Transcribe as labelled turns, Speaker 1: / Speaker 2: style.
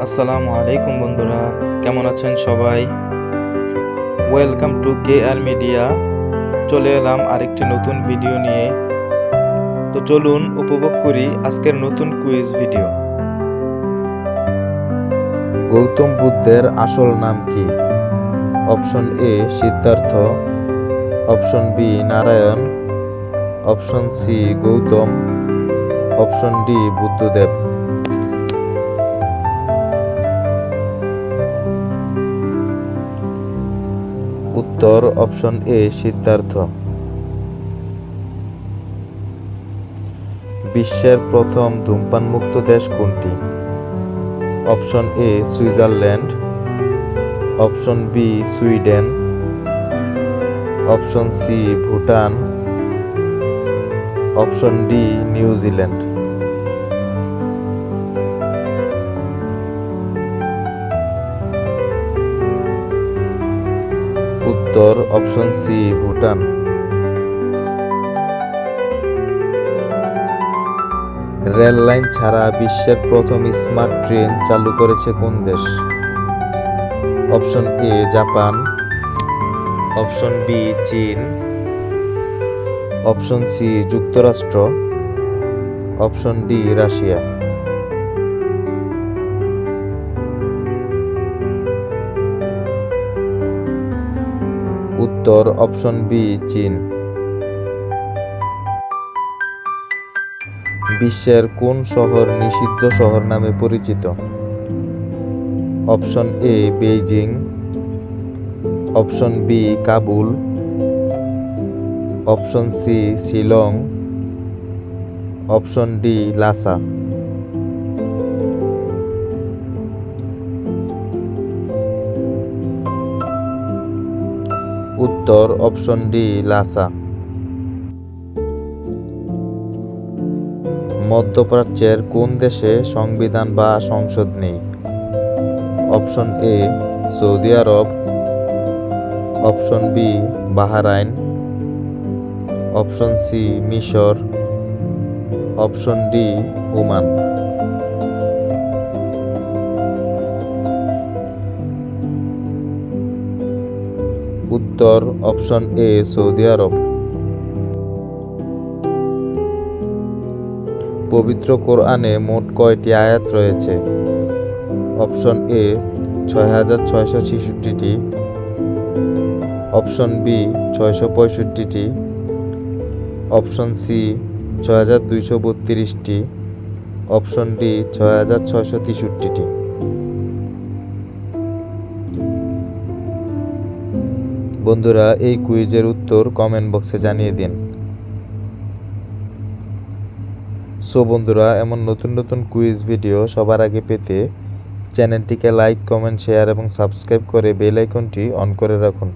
Speaker 1: আসসালামু আলাইকুম বন্ধুরা, কেমন আছেন সবাই? Welcome to KR media. চলে এলাম আরেকটি নতুন ভিডিও নিয়ে। তো চলুন উপভোগ করি আজকের নতুন কুইজ ভিডিও। গৌতম বুদ্ধের আসল নাম কি? Option A Siddhartha, option B Narayan, option C Gautam, option D Buddhadev. উত্তর অপশন এ সিদ্ধার্থ। বিশ্বের প্রথম ধূমপানমুক্ত দেশ কোনটি? Option A Switzerland, option B Sweden, option C Bhutan, option D New Zealand. উত্তর option C Bhutan. Rail line ছাড়া বিশ্বের প্রথম স্মার্ট ট্রেন চালু করেছে কোন দেশ? Option A Japan, option B চীন, অপশন সি যুক্তরাষ্ট্র, অপশন ডি রাশিয়া। উত্তর অপশন বি চীন। বিশ্বের কোন শহর নিষিদ্ধ শহর নামে পরিচিত? Option A Beijing, option B Kabul, option C Shillong, option D Lhasa. উত্তর অপশন ডি লাসা। মধ্যপ্রাচ্যের কোন দেশে সংবিধান বা সংসদ নেই? Option A Saudi Arab, option B Bahrain, option C মিশর, অপশন ডি ওমান। উত্তর অপশন এ সৌদি আরব। পবিত্র কোরআনে মোট কয়টি আয়াত রয়েছে? অপশন এ 6666টি, অপশন বি 665টি, অপশন সি 6232টি, অপশন ডি 6663টি। বন্ধুরা, এই কুইজের উত্তর কমেন্ট বক্সে জানিয়ে দিন। সো বন্ধুরা, এমন নতুন নতুন কুইজ ভিডিও সবার আগে পেতে চ্যানেলটিকে লাইক, কমেন্ট, শেয়ার এবং সাবস্ক্রাইব করে বেল আইকনটি অন করে রাখুন।